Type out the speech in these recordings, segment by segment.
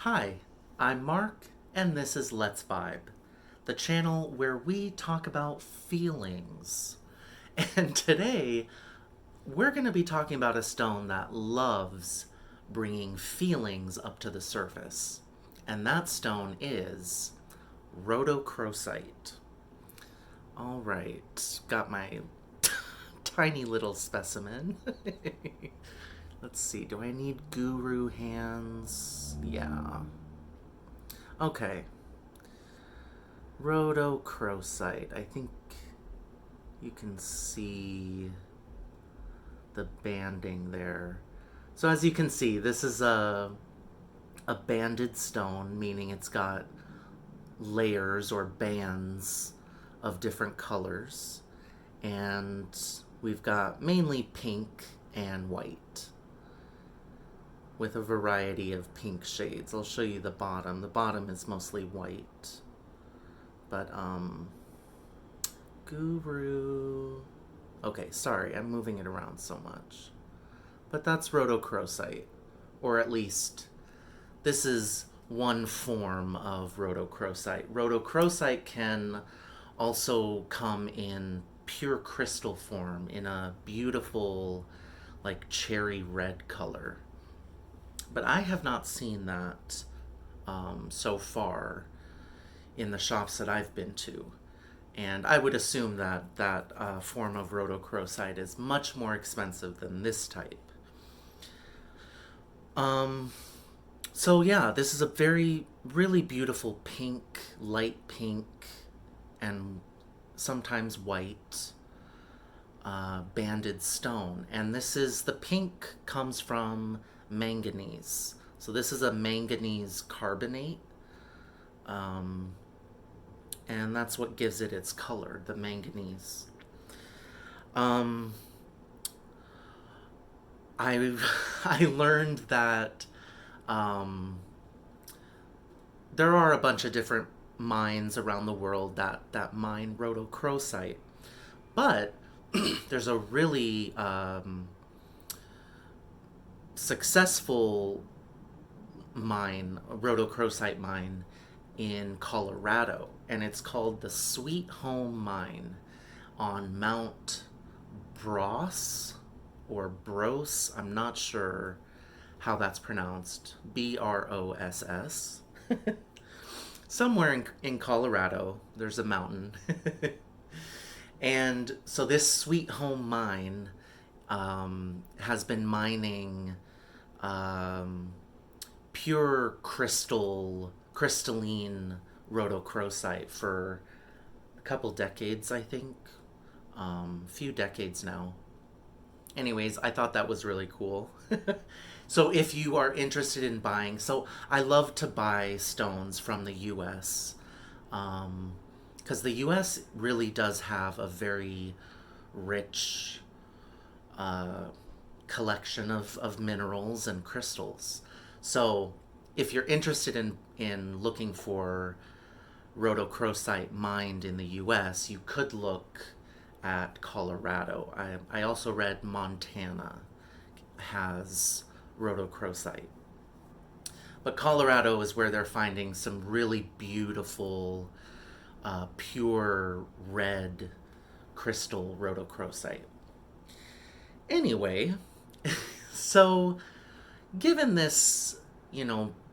Hi, I'm Mark, and this is Let's Vibe, the channel where we talk about feelings. And today, we're going to be talking about a stone that loves bringing feelings up to the surface. And that stone is Rhodocrosite. All right, got my tiny little specimen. Let's see, do I need guru hands? Yeah. Okay. Rhodocrosite. I think you can see the banding there. So as you can see, this is a banded stone, meaning it's got layers or bands of different colors. And we've got mainly pink and white with a variety of pink shades. I'll show you the bottom. The bottom is mostly white. But, Guru... Okay, sorry, I'm moving it around so much. But that's Rhodocrosite. Or at least, this is one form of Rhodocrosite. Rhodocrosite can also come in pure crystal form in a beautiful, like, cherry red color. But I have not seen that so far in the shops that I've been to. And I would assume that that form of rhodocrosite is much more expensive than this type. Um, so yeah, this is a really beautiful pink, light pink, and sometimes white banded stone. And the pink comes from manganese. So this is a manganese carbonate. Um, and that's what gives it its color, the manganese. Um, I I learned that um, there are a bunch of different mines around the world that mine rhodocrosite, but there's a really successful mine, a rhodocrosite mine in Colorado, and it's called the Sweet Home Mine on Mount Bros or Bros. I'm not sure how that's pronounced. Bross. Somewhere in Colorado, there's a mountain. And so this Sweet Home Mine has been mining um, pure crystalline rhodocrosite for a couple decades, I think. Few decades now. Anyways, I thought that was really cool. So if you are interested in buying, so I love to buy stones from the US. Because the US really does have a very rich uh, collection of minerals and crystals. So if you're interested in looking for rhodocrosite mined in the US, you could look at Colorado. I also read Montana has rhodocrosite. But Colorado is where they're finding some really beautiful, pure red crystal rhodocrosite. Anyway, so given this,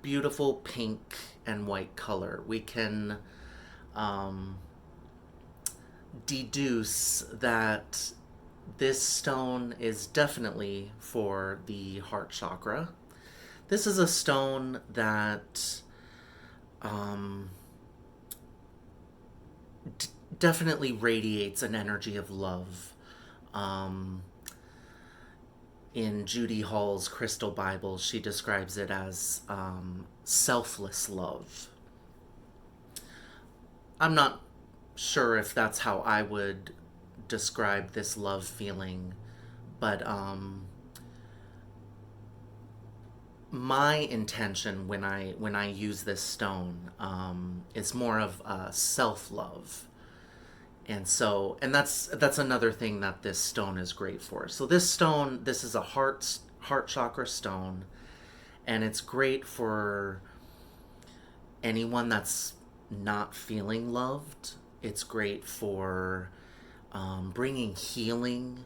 beautiful pink and white color, we can deduce that this stone is definitely for the heart chakra. This is a stone that definitely radiates an energy of love. Um, in Judy Hall's Crystal Bible, she describes it as selfless love. I'm not sure if that's how I would describe this love feeling, but my intention when I use this stone is more of self love, and that's another thing that this stone is great for. So this is a heart chakra stone, and it's great for anyone that's not feeling loved. It's great for bringing healing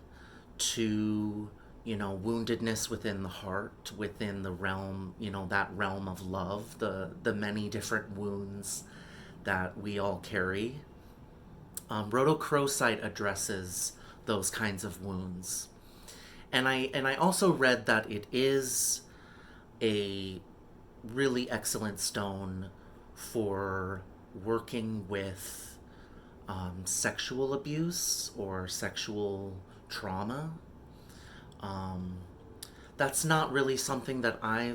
to, woundedness within the heart, within the realm, that realm of love, the many different wounds that we all carry. Rhodocrosite addresses those kinds of wounds. And I also read that it is a really excellent stone for working with sexual abuse or sexual trauma. Um, that's not really something that I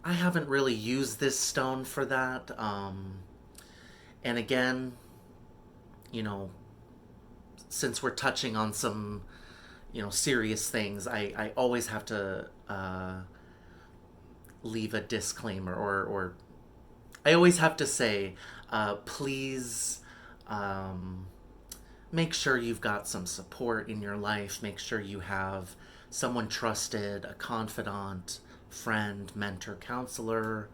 haven't really used this stone for that. And again, you know, since we're touching on some, serious things, I always have to leave a disclaimer, or I always have to say, please make sure you've got some support in your life. Make sure you have someone trusted, a confidant, friend, mentor, counselor,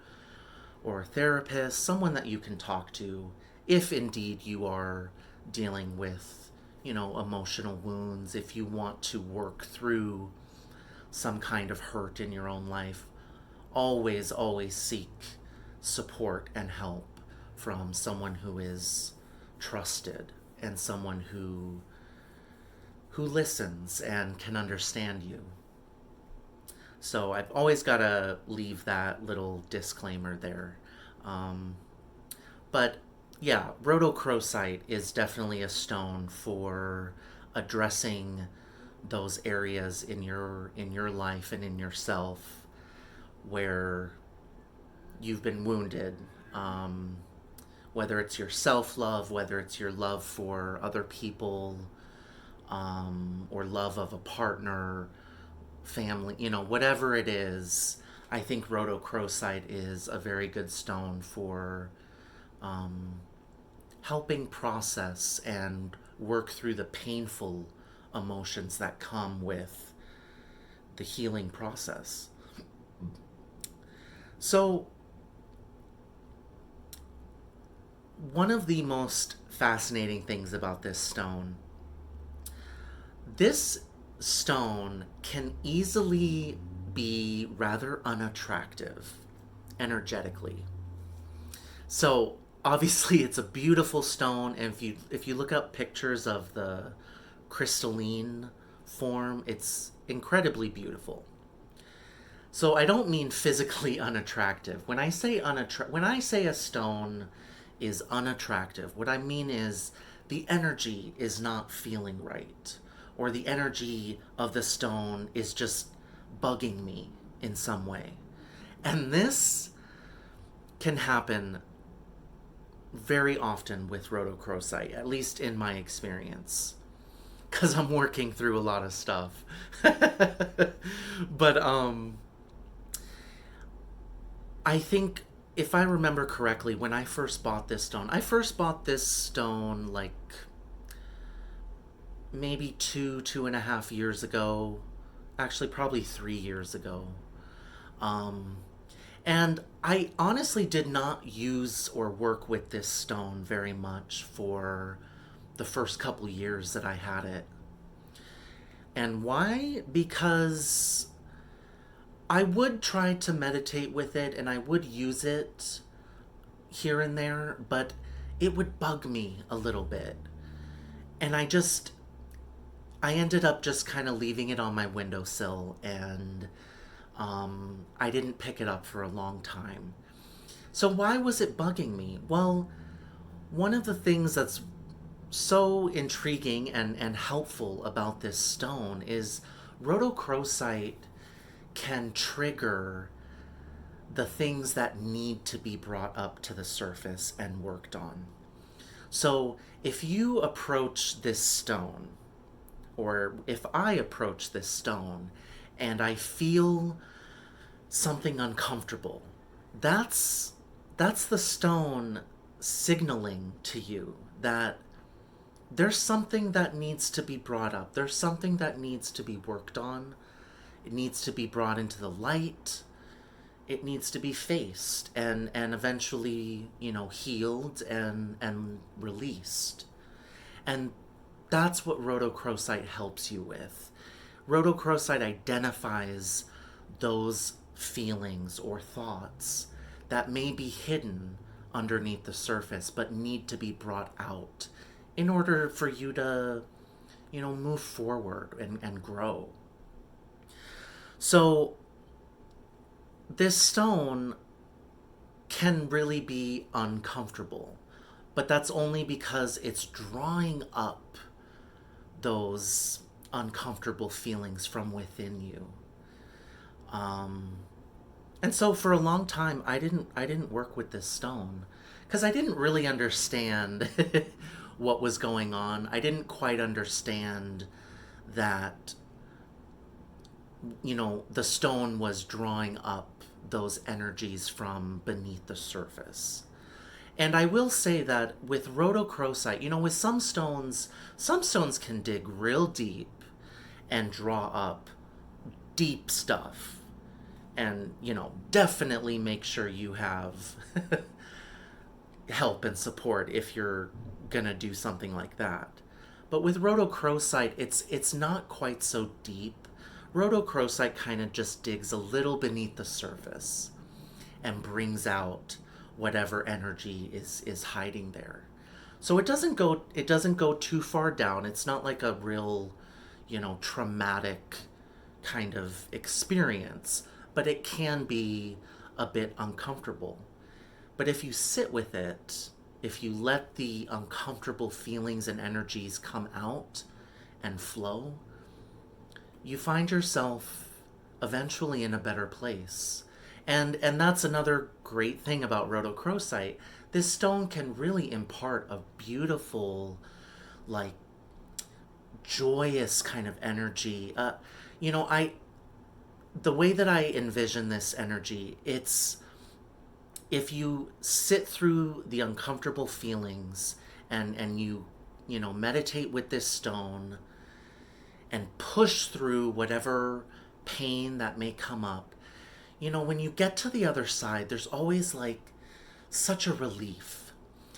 or therapist, someone that you can talk to if indeed you are dealing with, emotional wounds, if you want to work through some kind of hurt in your own life. Always, always seek support and help from someone who is trusted and someone who listens and can understand you. So I've always got to leave that little disclaimer there. Um, but yeah, rhodocrosite is definitely a stone for addressing those areas in your life and in yourself where you've been wounded. Whether it's your self love, whether it's your love for other people, or love of a partner, family, whatever it is, I think rhodocrosite is a very good stone for helping process and work through the painful emotions that come with the healing process. So, one of the most fascinating things about this stone can easily be rather unattractive energetically. So obviously it's a beautiful stone, and if you look up pictures of the crystalline form, it's incredibly beautiful. So I don't mean physically unattractive. When I say a stone is unattractive, what I mean is the energy is not feeling right, or the energy of the stone is just bugging me in some way. And this can happen very often with rhodocrosite, at least in my experience, because I'm working through a lot of stuff. But I think, if I remember correctly, when I first bought this stone like maybe 2.5 years ago. Actually, probably 3 years ago. Um, and I honestly did not use or work with this stone very much for the first couple years that I had it. And why? Because I would try to meditate with it and I would use it here and there, but it would bug me a little bit. And I ended up just kind of leaving it on my windowsill, and I didn't pick it up for a long time. So, why was it bugging me? Well, one of the things that's so intriguing and helpful about this stone is rhodocrosite can trigger the things that need to be brought up to the surface and worked on. So if you approach this stone, or if I approach this stone and I feel something uncomfortable, that's the stone signaling to you that there's something that needs to be brought up. There's something that needs to be worked on. It needs to be brought into the light. it needs to be faced and eventually, healed and released. And that's what rhodochrosite helps you with. Rhodochrosite identifies those feelings or thoughts that may be hidden underneath the surface but need to be brought out in order for you to, move forward and grow. So, this stone can really be uncomfortable, but that's only because it's drawing up those uncomfortable feelings from within you. And so for a long time, I didn't work with this stone because I didn't really understand what was going on. I didn't quite understand that, the stone was drawing up those energies from beneath the surface. And I will say that with rhodochrosite, with some stones can dig real deep and draw up deep stuff. And, definitely make sure you have help and support if you're gonna do something like that. But with rhodochrosite, it's not quite so deep. Rhodochrosite kind of just digs a little beneath the surface and brings out whatever energy is hiding there. So it doesn't go too far down. It's not like a real, traumatic kind of experience, but it can be a bit uncomfortable. But if you sit with it, if you let the uncomfortable feelings and energies come out and flow, you find yourself eventually in a better place. And that's another great thing about rhodochrosite. This stone can really impart a beautiful, like, joyous kind of energy. I the way that I envision this energy, it's if you sit through the uncomfortable feelings and you meditate with this stone and push through whatever pain that may come up, when you get to the other side, there's always like such a relief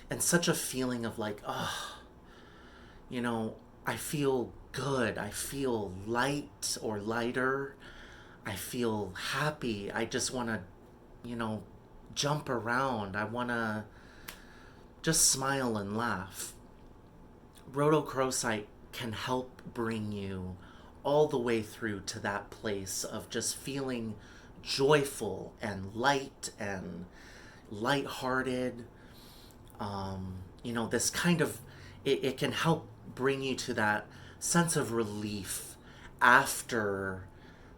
and such a feeling of like, oh, I feel good. I feel light or lighter. I feel happy. I just want to, jump around. I want to just smile and laugh. Rhodochrosite can help bring you all the way through to that place of just feeling joyful and light and lighthearted. This kind of, it can help bring you to that sense of relief after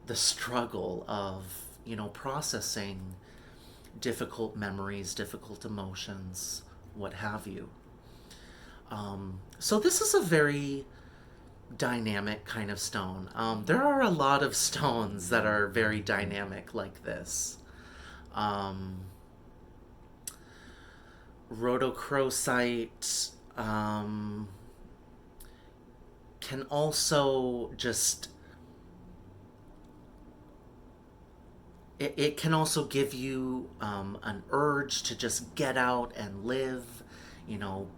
the struggle of, processing difficult memories, difficult emotions, what have you. So this is a very dynamic kind of stone. There are a lot of stones that are very dynamic like this. Rhodochrosite can also just it can also give you an urge to just get out and live,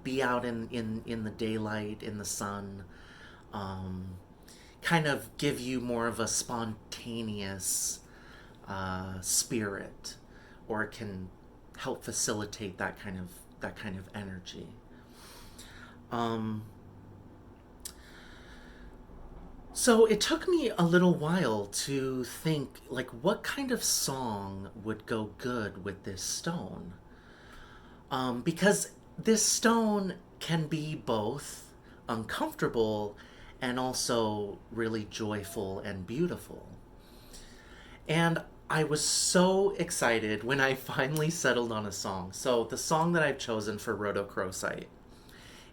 be out in the daylight, in the sun, kind of give you more of a spontaneous spirit, or it can help facilitate that kind of energy. So it took me a little while to think, like, what kind of song would go good with this stone? Because this stone can be both uncomfortable and also really joyful and beautiful. And I was so excited when I finally settled on a song. So the song that I've chosen for Rhodocrosite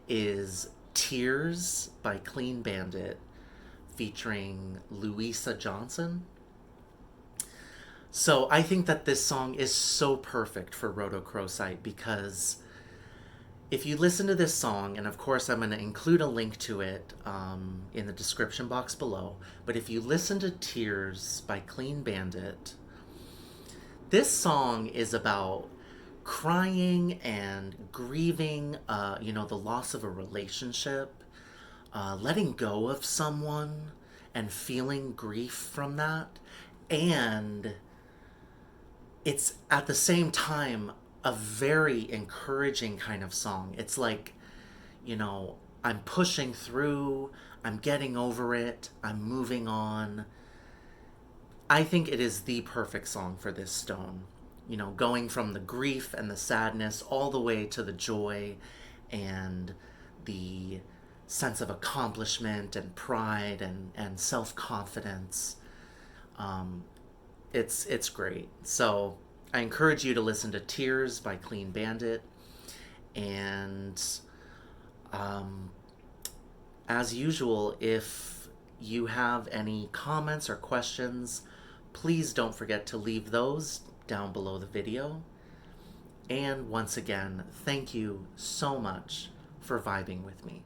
is Tears by Clean Bandit, featuring Louisa Johnson. So I think that this song is so perfect for Rhodocrosite because if you listen to this song, and of course I'm going to include a link to it in the description box below, but if you listen to Tears by Clean Bandit, This song is about crying and grieving, the loss of a relationship, letting go of someone and feeling grief from that. And it's at the same time a very encouraging kind of song. It's like, I'm pushing through, I'm getting over it, I'm moving on. I think it is the perfect song for this stone. Going from the grief and the sadness all the way to the joy and the sense of accomplishment and pride and self confidence. Um, it's great. So I encourage you to listen to Tears by Clean Bandit. And um, as usual, if you have any comments or questions, please don't forget to leave those down below the video. And once again, thank you so much for vibing with me.